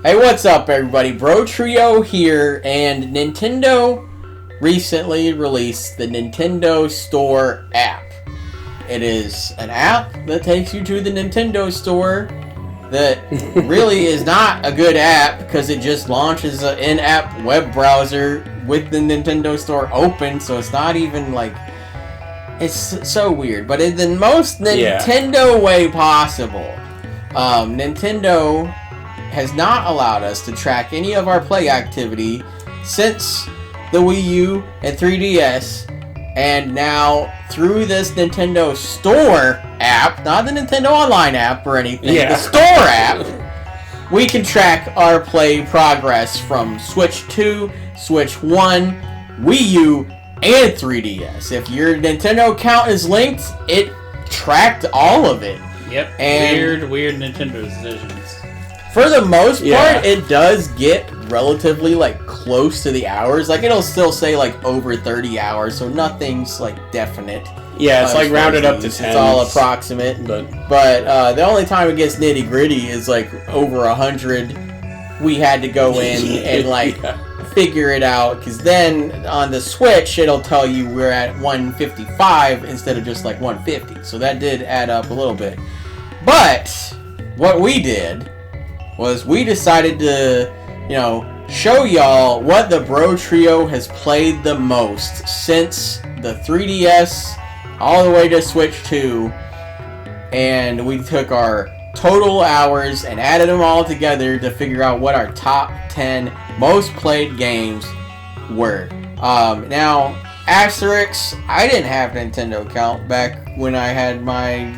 Hey, what's up, everybody? Brotrio here, and Nintendo recently released the Nintendo Store app. It is an app that takes you to the Nintendo Store that really is not a good app because it just launches an in-app web browser with the Nintendo Store open, so it's not even like... It's so weird, but in the most Nintendo way possible. Nintendo has not allowed us to track any of our play activity since the Wii U and 3DS, and now through this Nintendo Store app, not the Nintendo Online app or anything, the Store app, we can track our play progress from Switch 2, Switch 1, Wii U, and 3DS. If your Nintendo account is linked, it tracked all of it. Yep, and weird Nintendo decisions. For the most part, it does get relatively, close to the hours. It'll still say, over 30 hours, so nothing's, definite. Yeah, it's, rounded up to 10. It's all approximate. But the only time it gets nitty-gritty is, over 100. We had to go in and, figure it out. Because then, on the Switch, it'll tell you we're at 155 instead of just, 150. So that did add up a little bit. But what we did was we decided to, show y'all what the Brotrio has played the most since the 3DS all the way to Switch 2. And we took our total hours and added them all together to figure out what our top 10 most played games were. Now, asterisk, I didn't have a Nintendo account back when I had my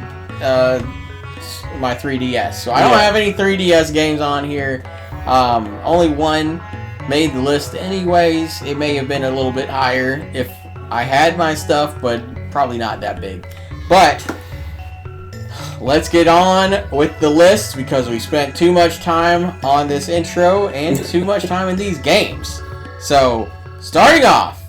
3DS, so I don't have any 3DS games on here. Only one made the list anyways. It may have been a little bit higher if I had my stuff, but probably not that big. But let's get on with the list because we spent too much time on this intro and too much time in these games. So, starting off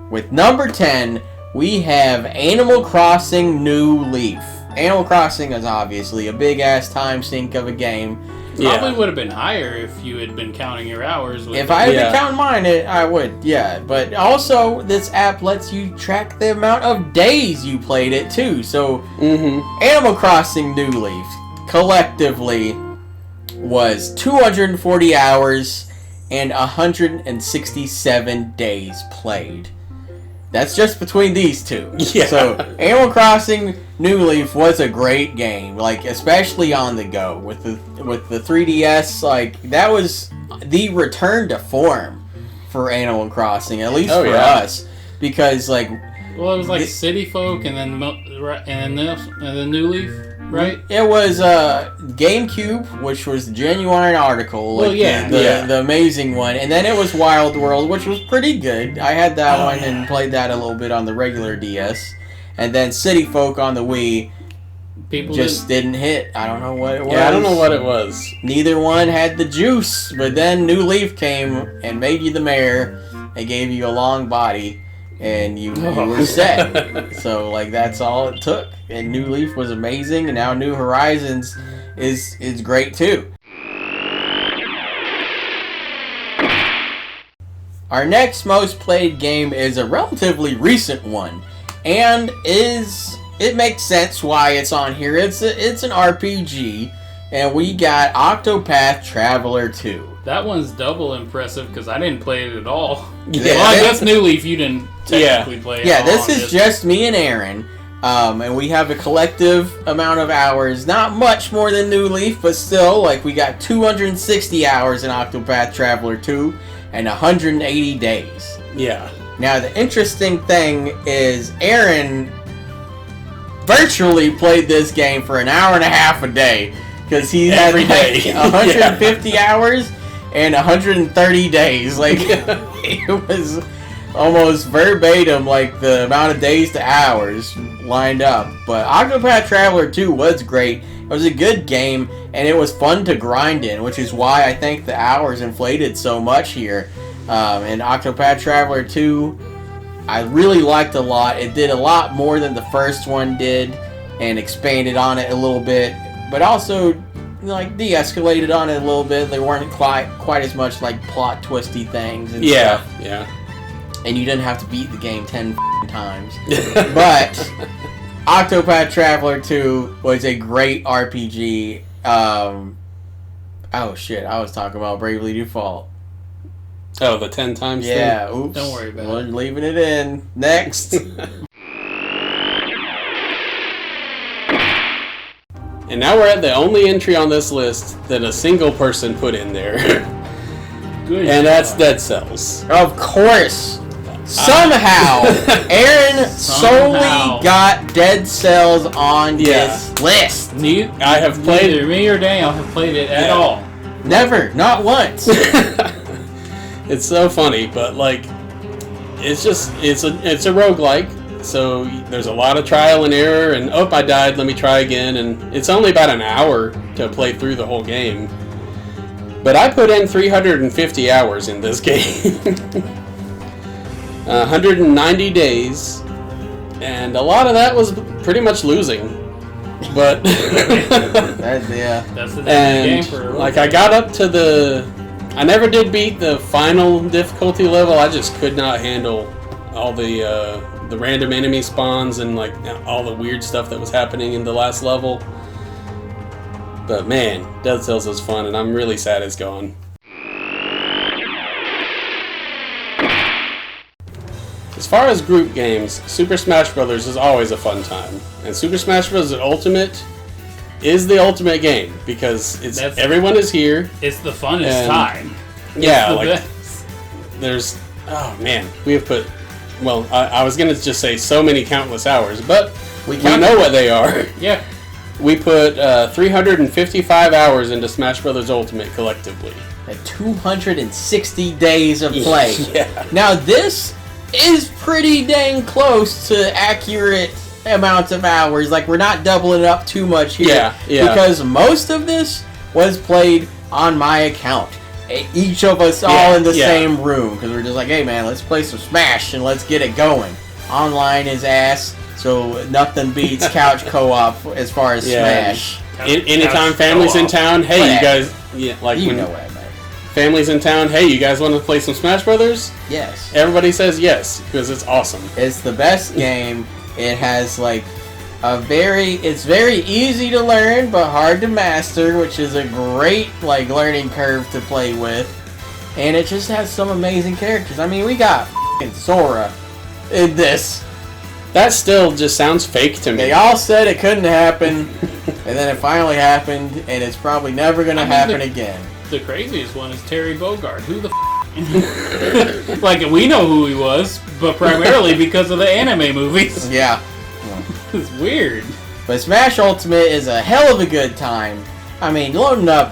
with number 10, we have Animal Crossing New Leaf. Animal Crossing is obviously a big-ass time sink of a game. Probably would have been higher if you had been counting your hours. If I had been counting mine, I would, yeah. But also, this app lets you track the amount of days you played it, too. So, Animal Crossing New Leaf, collectively, was 240 hours and 167 days played. That's just between these two. Yeah. So, Animal Crossing New Leaf was a great game, especially on the go. With the 3DS, that was the return to form for Animal Crossing, at least for us. Because, well, it was City Folk and then New Leaf, right? It was GameCube, which was the Genuine Article, the amazing one, and then it was Wild World, which was pretty good. I had that one and played that a little bit on the regular DS, and then City Folk on the Wii. People didn't hit. I don't know what it was. Yeah, I don't know what it was. Neither one had the juice, but then New Leaf came and made you the mayor and gave you a long body. And you were set. So, that's all it took. And New Leaf was amazing, and now New Horizons is great, too. Our next most played game is a relatively recent one. And it makes sense why it's on here. It's an RPG, and we got Octopath Traveler 2. That one's double impressive because I didn't play it at all. Yeah. Well, I guess New Leaf you didn't technically play it. Yeah, this is just me and Aaron, and we have a collective amount of hours. Not much more than New Leaf, but still, we got 260 hours in Octopath Traveler 2 and 180 days. Yeah. Now, the interesting thing is Aaron virtually played this game for an hour and a half a day because he had 150 hours and 130 days. It was almost verbatim, the amount of days to hours lined up. But Octopath Traveler 2 was great. It was a good game, and it was fun to grind in, which is why I think the hours inflated so much here. And Octopath Traveler 2, I really liked a lot. It did a lot more than the first one did. and expanded on it a little bit, but also like de-escalated on it a little bit. They weren't quite as much like plot twisty things and stuff. Yeah. And you didn't have to beat the game 10 times. But Octopath Traveler 2 was a great RPG. Oh shit, I was talking about Bravely Default. Oh, the 10 times thing? Yeah, oops. Don't worry about We're it. leaving it in. Next. And now we're at the only entry on this list that a single person put in there. Good And that's job. Dead Cells. Of course. Somehow, Aaron solely got Dead Cells on this list. I have played Neither me or Daniel have played it at all. Never, not once. It's so funny, but like, it's a roguelike, so there's a lot of trial and error, and I died, let me try again, and it's only about an hour to play through the whole game. But I put in 350 hours in this game. 190 days, and a lot of that was pretty much losing. But That's the game for like I got up to I never did beat the final difficulty level. I just could not handle all the random enemy spawns and like all the weird stuff that was happening in the last level. But man, Dead Cells is fun, and I'm really sad it's gone. As far as group games, Super Smash Bros. Is always a fun time. And Super Smash Bros. Ultimate is the ultimate game because everyone is here. It's the funnest time. Yeah, it's like best. there's we have put I was gonna just say so many countless hours, but we know what they are. Yeah. We put 355 hours into Smash Bros. Ultimate collectively. At 260 days of play. Yeah. Now this is pretty dang close to accurate amounts of hours. Like, we're not doubling it up too much here. Yeah. Because most of this was played on my account. Each of us all in the same room. Because we're just like, hey man, let's play some Smash and let's get it going. Online is ass, so nothing beats couch co-op as far as Smash. Anytime family's in town, hey, you guys... Yeah, like You when know what I meant. Family's in town, hey, you guys want to play some Smash Brothers? Yes. Everybody says yes, because it's awesome. It's the best game. It has like it's very easy to learn but hard to master, which is a great like learning curve to play with. And it just has some amazing characters. I mean, we got f***ing Sora in this. That still just sounds fake to me. They all said it couldn't happen, and then it finally happened, and it's probably never gonna happen again. The craziest one is Terry Bogard. Who the f***? Like, we know who he was, but primarily because of the anime movies. Yeah. It's weird. But Smash Ultimate is a hell of a good time. I mean, loading up,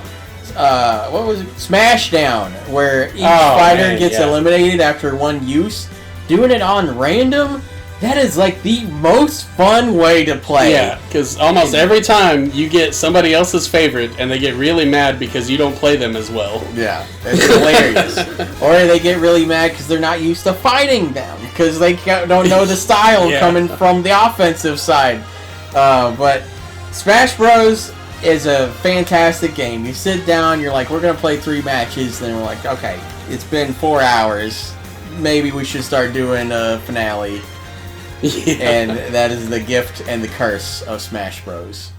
what was it? Smashdown, where each fighter gets eliminated after one use. Doing it on random, that is like the most fun way to play. Yeah, because almost every time you get somebody else's favorite and they get really mad because you don't play them as well. Yeah, it's hilarious. Or they get really mad because they're not used to fighting them because they don't know the style coming from the offensive side. But Smash Bros. Is a fantastic game. You sit down, you're like, we're going to play 3 matches, then we're like, okay, it's been 4 hours. Maybe we should start doing a finale. Yeah. And that is the gift and the curse of Smash Bros.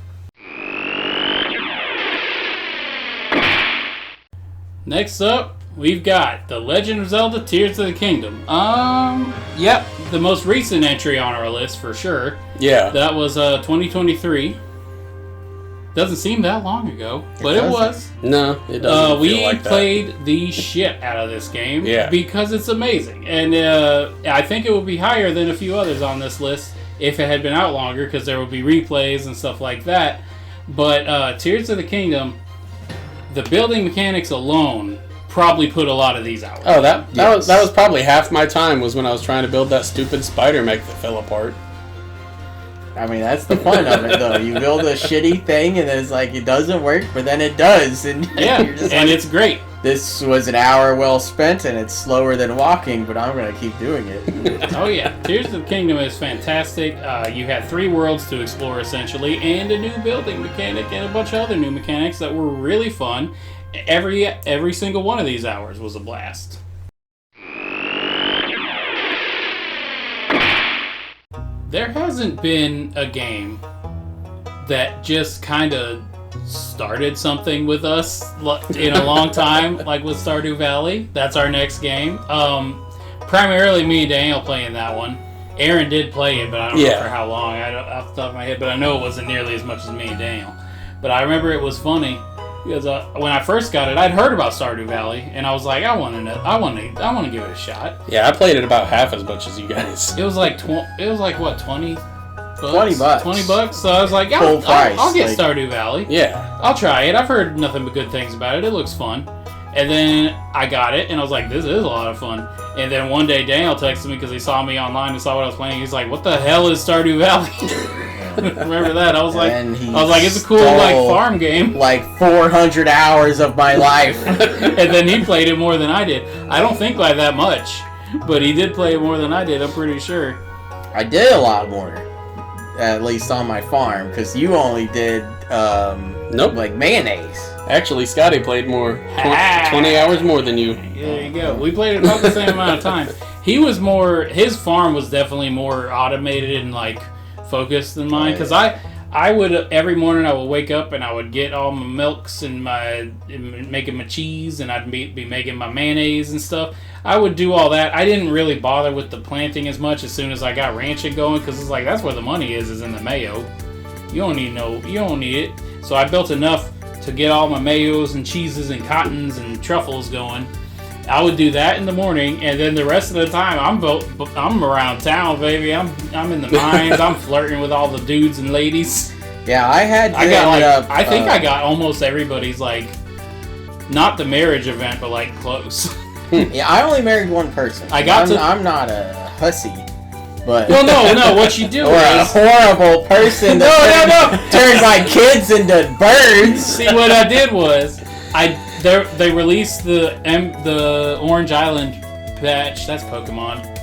Next up, we've got The Legend of Zelda Tears of the Kingdom. Yep, the most recent entry on our list for sure. Yeah. That was 2023. Doesn't seem that long ago, but it was. No, it doesn't we feel like that. played the shit out of this game because it's amazing. And I think it would be higher than a few others on this list if it had been out longer, because there would be replays and stuff like that. But Tears of the Kingdom, the building mechanics alone probably put a lot of these out. Oh, that was probably half my time was when I was trying to build that stupid spider mech that fell apart. I mean, that's the fun of it, though. You build a shitty thing, and then it's like, it doesn't work, but then it does. And yeah, and it's great. this was an hour well spent, and it's slower than walking, but I'm going to keep doing it. Oh yeah, Tears of the Kingdom is fantastic. You had 3 worlds to explore essentially, and a new building mechanic, and a bunch of other new mechanics that were really fun. Every single one of these hours was a blast. There hasn't been a game that just kind of started something with us in a long time, like with Stardew Valley. That's our next game. Primarily me and Daniel playing that one. Aaron did play it, but I don't know for how long. I don't off the top of my head, but I know it wasn't nearly as much as me and Daniel. But I remember it was funny because when I first got it, I'd heard about Stardew Valley, and I was like, I want to give it a shot. Yeah, I played it about half as much as you guys. It was like what, 20 bucks? $20. So I was like, I'll get Stardew Valley. Yeah. I'll try it. I've heard nothing but good things about it. It looks fun. And then I got it, and I was like, this is a lot of fun. And then one day Daniel texted me because he saw me online and saw what I was playing. He's like, what the hell is Stardew Valley? Remember that? I was like, it's a cool farm game. Like 400 hours of my life. And then he played it more than I did. I don't think by that much, but he did play it more than I did, I'm pretty sure. I did a lot more, at least on my farm, because you only did like mayonnaise. Actually, Scotty played more, 20 hours more than you. There you go. We played it about the same amount of time. His farm was definitely more automated and like focused than mine, because I would every morning I would wake up and I would get all my milks and making my cheese, and I'd be making my mayonnaise and stuff. I would do all that. I didn't really bother with the planting as much as soon as I got ranching going, because it's like that's where the money is in the mayo. You don't need it. So I built enough to get all my mayos and cheeses and cottons and truffles going. I would do that in the morning, and then the rest of the time I'm around town, baby. I'm in the mines. I'm flirting with all the dudes and ladies. Yeah, I got almost everybody's not the marriage event, but close. Yeah, I only married one person. I'm not a hussy. But no. What you do is a horrible person that turned my kids into birds. See, what I did was they released the Orange Island patch. That's Pokemon.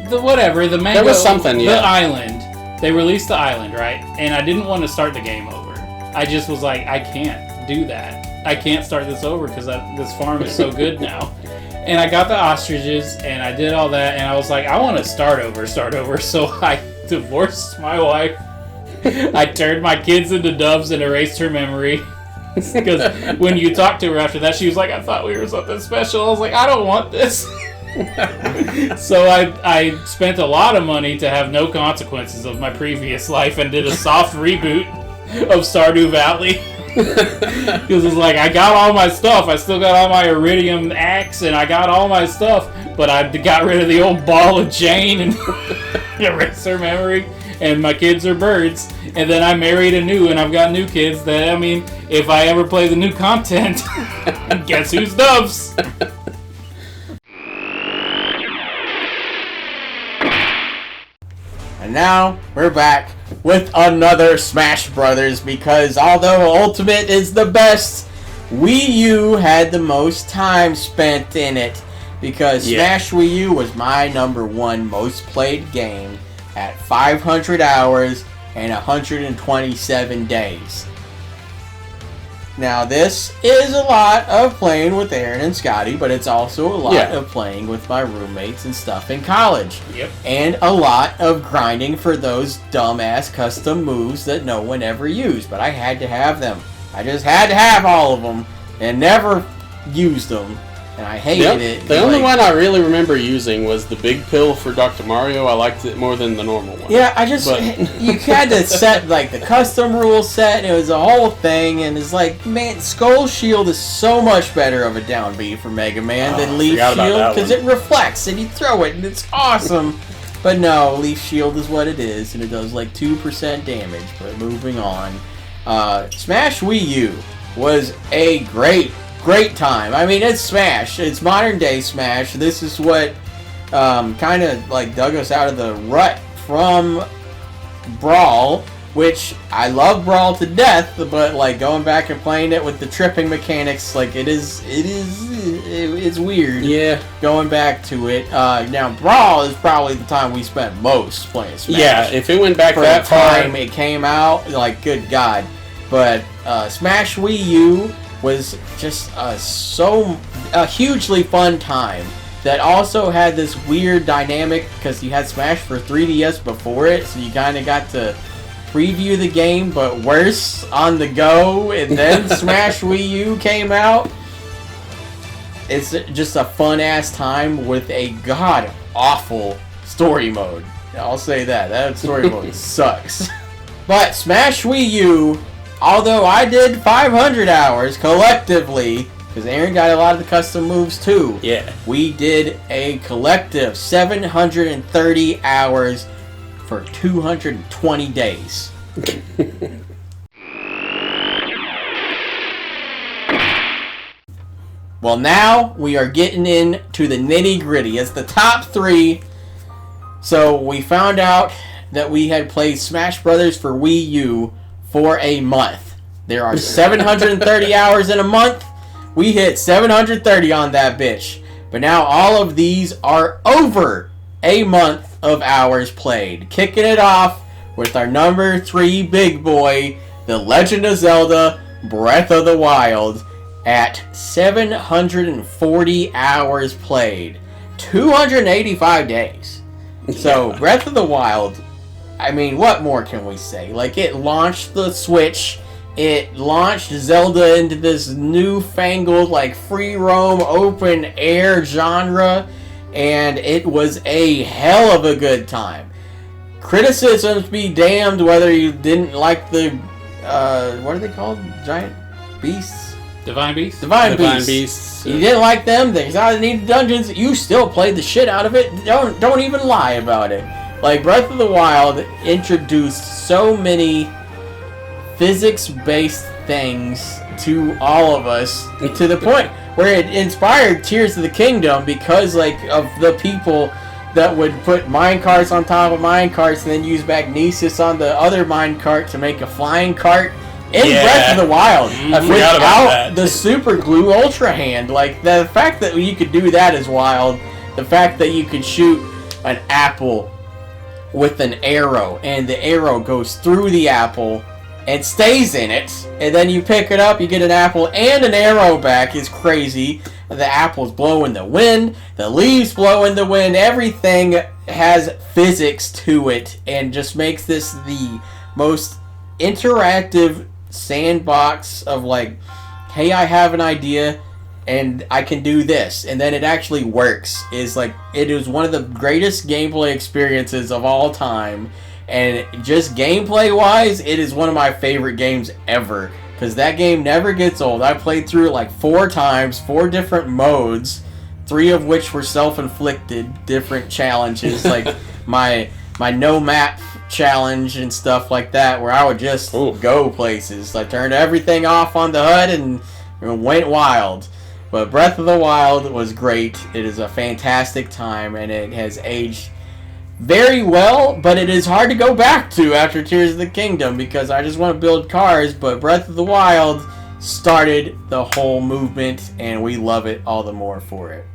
The mango. There was something. The island. They released the island, right? And I didn't want to start the game over. I just was like, I can't do that. I can't start this over because this farm is so good now. And I got the ostriches, and I did all that, and I was like, I want to start over. So I divorced my wife. I turned my kids into doves and erased her memory. Because when you talked to her after that, she was like, I thought we were something special. I was like, I don't want this. So I spent a lot of money to have no consequences of my previous life and did a soft reboot of Stardew Valley. Because it's like, I got all my stuff. I still got all my iridium axe, and I got all my stuff, but I got rid of the old ball of Jane and erased her memory, and my kids are birds. And then I married and I've got new kids that, if I ever play the new content, guess who's doves? And now we're back with another Smash Brothers, because although Ultimate is the best, Wii U had the most time spent in it, because Smash Wii U was my #1 most played game at 500 hours and 127 days. Now, this is a lot of playing with Aaron and Scotty, but it's also a lot of playing with my roommates and stuff in college. Yep. And a lot of grinding for those dumbass custom moves that no one ever used, but I had to have them. I just had to have all of them and never used them. And I hated it. The only one I really remember using was the big pill for Dr. Mario. I liked it more than the normal one. Yeah, you had to set the custom rule set, and it was a whole thing, and it's like, man, Skull Shield is so much better of a down B for Mega Man than Leaf Shield, because it reflects, and you throw it, and it's awesome. But no, Leaf Shield is what it is, and it does 2% damage. But moving on, Smash Wii U was a great time. It's Smash. It's modern day Smash. This is what kind of dug us out of the rut from Brawl, which I love Brawl to death, but like going back and playing it with the tripping mechanics, like it's weird. Yeah. Going back to it. Now Brawl is probably the time we spent most playing Smash. Yeah, if it went back for that the far, time it came out, like good God. But Smash Wii U was just a hugely fun time that also had this weird dynamic because you had Smash for 3DS before it, so you kind of got to preview the game, but worse on the go, and then Smash Wii U came out. It's just a fun-ass time with a god-awful story mode. I'll say that. That story mode sucks. But Smash Wii U, although I did 500 hours collectively, because Aaron got a lot of the custom moves too. Yeah. We did a collective 730 hours for 220 days. Well, now we are getting into the nitty-gritty. It's the top 3. So we found out that we had played Smash Brothers for Wii U for a month. There are 730 hours in a month. We hit 730 on that bitch. But now all of these are over a month of hours played. Kicking it off with our number 3 big boy, The Legend of Zelda Breath of the Wild, at 740 hours played. 285 days. So, Breath of the Wild, I mean, what more can we say? Like, it launched the Switch. It launched Zelda into this newfangled, like, free roam, open air genre. And it was a hell of a good time. Criticisms be damned whether you didn't like the, what are they called? Giant beasts? Divine Beasts? Divine Beasts. You didn't like them, they decided to need dungeons, you still played the shit out of it. Don't even lie about it. Like, Breath of the Wild introduced so many physics-based things to all of us, to the point where it inspired Tears of the Kingdom because, like, of the people that would put minecarts on top of minecarts and then use magnesis on the other minecart to make a flying cart in Breath of the Wild. I forgot about that. The super glue ultra hand. Like, the fact that you could do that is wild. The fact that you could shoot an apple with an arrow and the arrow goes through the apple and stays in it, and then you pick it up, you get an apple and an arrow back is crazy. The apples blow in the wind, the leaves blow in the wind, everything has physics to it, and just makes this the most interactive sandbox of like, hey, I have an idea, and I can do this, and then it actually works. Is like, it is one of the greatest gameplay experiences of all time. And just gameplay-wise, it is one of my favorite games ever. Because that game never gets old. I played through it like 4 times, 4 different modes. 3 of which were self-inflicted, different challenges. Like my no-map challenge and stuff like that, where I would just go places. I turned everything off on the HUD and went wild. But Breath of the Wild was great. It is a fantastic time, and it has aged very well, but it is hard to go back to after Tears of the Kingdom because I just want to build cars, but Breath of the Wild started the whole movement, and we love it all the more for it.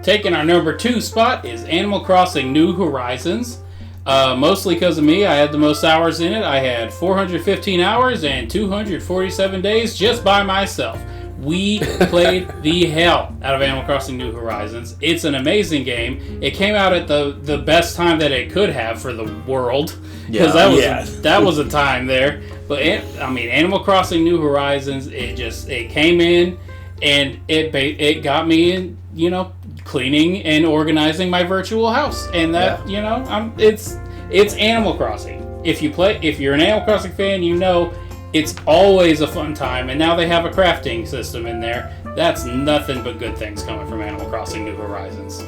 Taking our number 2 spot is Animal Crossing New Horizons. Mostly because of me, I had the most hours in it. I had 415 hours and 247 days just by myself. We played the hell out of Animal Crossing New Horizons. It's an amazing game. It came out at the best time that it could have for the world. Because that was a time there. But, Animal Crossing New Horizons, it came in and it got me in, cleaning and organizing my virtual house. And that, it's Animal Crossing. If you're an Animal Crossing fan, it's always a fun time, and now they have a crafting system in there. That's nothing but good things coming from Animal Crossing New Horizons.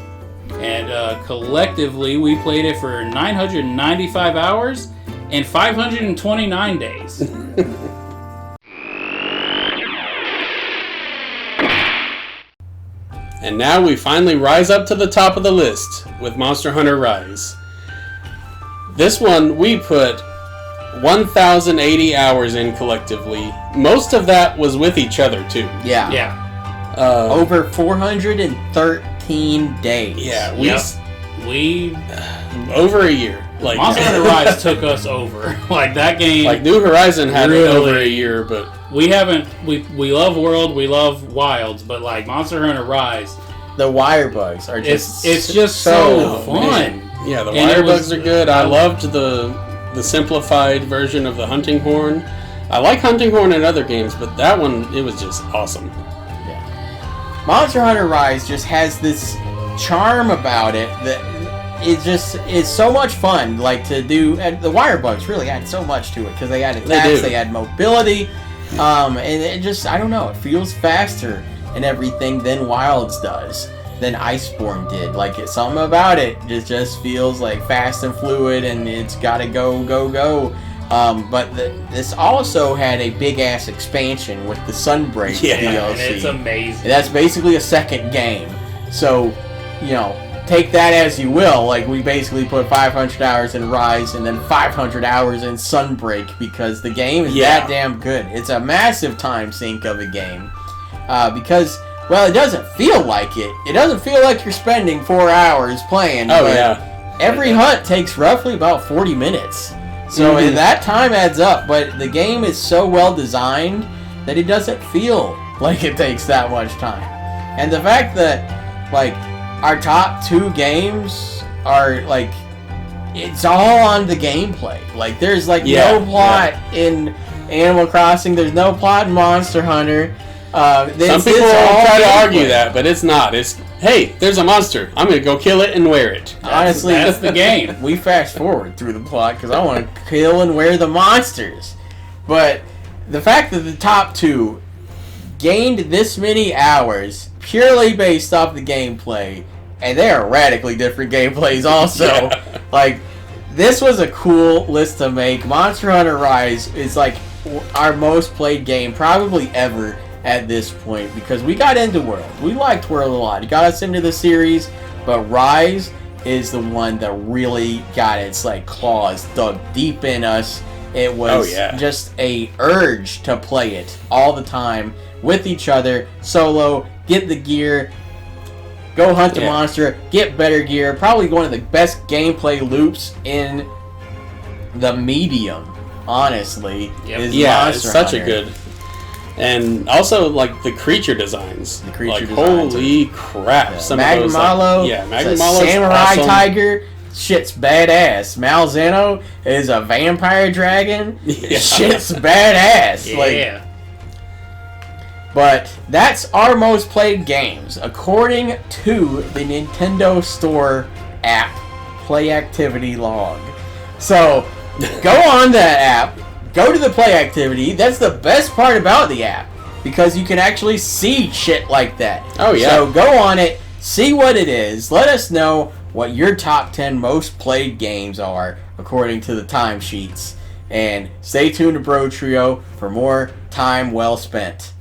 And collectively, we played it for 995 hours and 529 days. And now we finally rise up to the top of the list with Monster Hunter Rise. This one we put 1,080 hours in collectively. Most of that was with each other too. Yeah. Yeah. Over 413 days. Yeah, we over a year. Like Monster Hunter Rise took us over. Like that game. Like New Horizon had really, it over a year, but we haven't. We love World, we love Wilds, but like Monster Hunter Rise, the wire bugs are just it's just so fun. Man. Yeah, the wire bugs are good. I loved the simplified version of the hunting horn. I like hunting horn in other games, but that one, it was just awesome. Yeah. Monster Hunter Rise just has this charm about it that it just is so much fun. Like to do, and the wire bugs really add so much to it because they add attacks, they add mobility, and it just, I don't know, it feels faster and everything than Wilds does. Than Iceborne did. Like, something about it just feels like fast and fluid, and it's gotta go. But this also had a big ass expansion with the Sunbreak DLC. And it's amazing. And that's basically a second game. So, take that as you will. Like, we basically put 500 hours in Rise and then 500 hours in Sunbreak because the game is that damn good. It's a massive time sink of a game. Because, well, it doesn't feel like it. It doesn't feel like you're spending 4 hours playing. Oh, yeah. Every hunt takes roughly about 40 minutes. So that time adds up, but the game is so well designed that it doesn't feel like it takes that much time. And the fact that, like, our top 2 games are, like, it's all on the gameplay. Like, there's, like, no plot in Animal Crossing. There's no plot in Monster Hunter. Some people try to argue that, but it's not. It's, hey, there's a monster. I'm going to go kill it and wear it. Honestly, that's the game. We fast forward through the plot because I want to kill and wear the monsters. But the fact that the top 2 gained this many hours purely based off the gameplay, and they are radically different gameplays also. Like, this was a cool list to make. Monster Hunter Rise is like our most played game probably ever at this point because we got into World. We liked World a lot. It got us into the series, but Rise is the one that really got its like claws dug deep in us. It was just a urge to play it all the time with each other, solo, get the gear, go hunt the monster, get better gear. Probably one of the best gameplay loops in the medium, honestly. Is Monster it's such Hunter. A good. And also, like, the creature designs. Holy crap. Yeah. Magmalo. Magmalo's samurai awesome. tiger. Shit's badass. Malzeno is a vampire dragon. Shit's badass. Yeah. But that's our most played games, according to the Nintendo Store app Play Activity Log. So, go on that app. Go to the play activity. That's the best part about the app. Because you can actually see shit like that. Oh, yeah. So go on it. See what it is. Let us know what your top 10 most played games are according to the timesheets. And stay tuned to Brotrio for more time well spent.